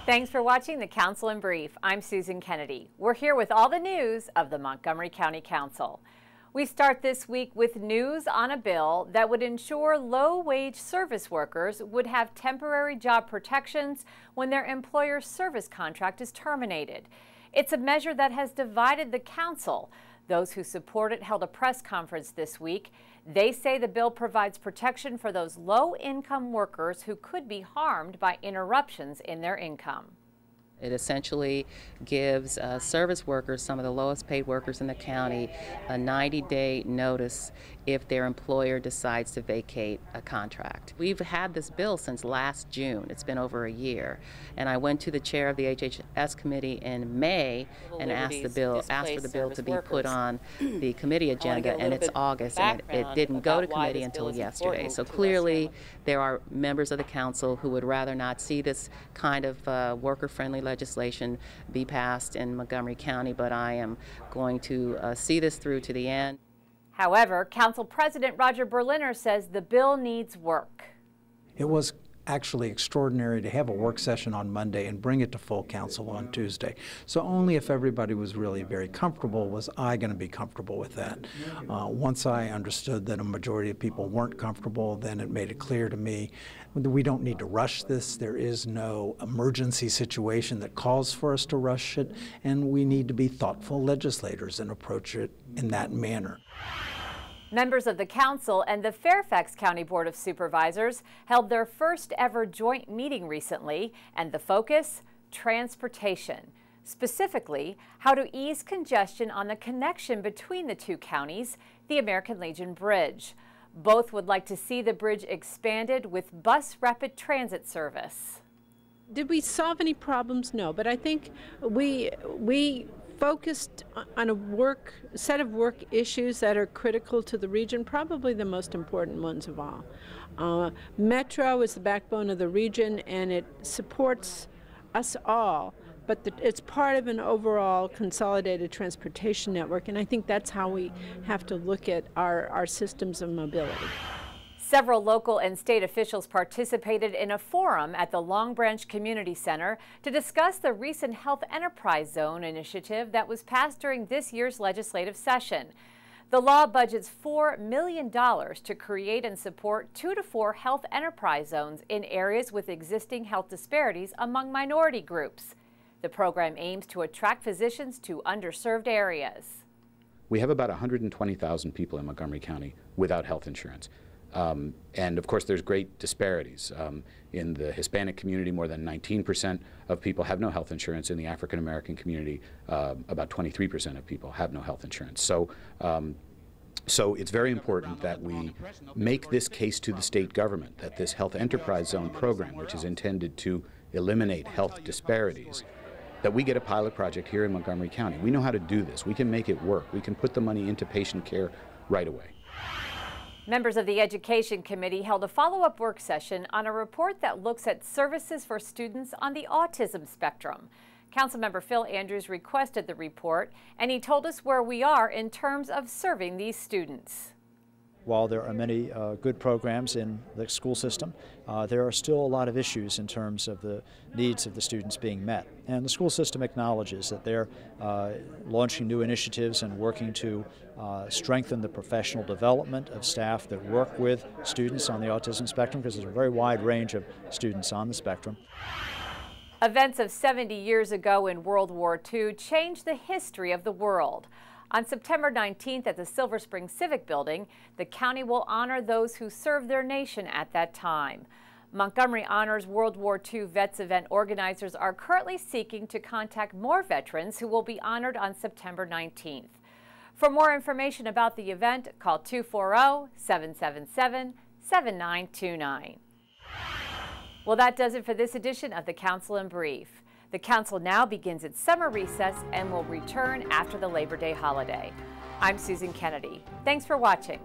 Thanks for watching the Council in Brief. I'm Susan Kennedy. We're here with all the news of the Montgomery County Council. We start this week with news on a bill that would ensure low-wage service workers would have temporary job protections when their employer's service contract is terminated. It's a measure that has divided the council. Those who support it held a press conference this week. They say the bill provides protection for those low-income workers who could be harmed by interruptions in their income. It essentially gives service workers, some of the lowest paid workers in the county, a 90-day notice if their employer decides to vacate a contract. We've had this bill since last June. It's been over a year. And I went to the chair of the HHS committee in May and asked for the bill to be put on the committee agenda, and it's August, and it didn't go to committee until yesterday. So clearly there are members of the council who would rather not see this kind of worker-friendly legislation be passed in Montgomery County, but I am going to see this through to the end. However, Council President Roger Berliner says the bill needs work. It was actually extraordinary to have a work session on Monday and bring it to full council on Tuesday. So only if everybody was really very comfortable was I going to be comfortable with that. Once I understood that a majority of people weren't comfortable, then it made it clear to me that we don't need to rush this. There is no emergency situation that calls for us to rush it, and we need to be thoughtful legislators and approach it in that manner. Members of the council and the Fairfax County Board of Supervisors held their first ever joint meeting recently, and the focus, transportation. Specifically, how to ease congestion on the connection between the two counties, the American Legion Bridge. Both would like to see the bridge expanded with bus rapid transit service. Did we solve any problems? No, but I think we focused on a set of work issues that are critical to the region, probably the most important ones of all. Metro is the backbone of the region, and it supports us all, but it's part of an overall consolidated transportation network, and I think that's how we have to look at our systems of mobility. Several local and state officials participated in a forum at the Long Branch Community Center to discuss the recent Health Enterprise Zone initiative that was passed during this year's legislative session. The law budgets $4 million to create and support 2 to 4 health enterprise zones in areas with existing health disparities among minority groups. The program aims to attract physicians to underserved areas. We have about 120,000 people in Montgomery County without health insurance. And of course there's great disparities. In the Hispanic community, more than 19% of people have no health insurance. In the African American community, about 23% of people have no health insurance. So it's very important that we make this case to the state government that this Health Enterprise Zone program, which is intended to eliminate health disparities, that we get a pilot project here in Montgomery County. We know how to do this. We can make it work. We can put the money into patient care right away. Members of the Education Committee held a follow-up work session on a report that looks at services for students on the autism spectrum. Councilmember Phil Andrews requested the report, and he told us where we are in terms of serving these students. While there are many good programs in the school system, there are still a lot of issues in terms of the needs of the students being met. And the school system acknowledges that they're launching new initiatives and working to strengthen the professional development of staff that work with students on the autism spectrum, because there's a very wide range of students on the spectrum. Events of 70 years ago in World War II changed the history of the world. On September 19th at the Silver Spring Civic Building, the county will honor those who served their nation at that time. Montgomery Honors World War II Vets event organizers are currently seeking to contact more veterans who will be honored on September 19th. For more information about the event, call 240-777-7929. Well, that does it for this edition of the Council in Brief. The council now begins its summer recess and will return after the Labor Day holiday. I'm Susan Kennedy. Thanks for watching.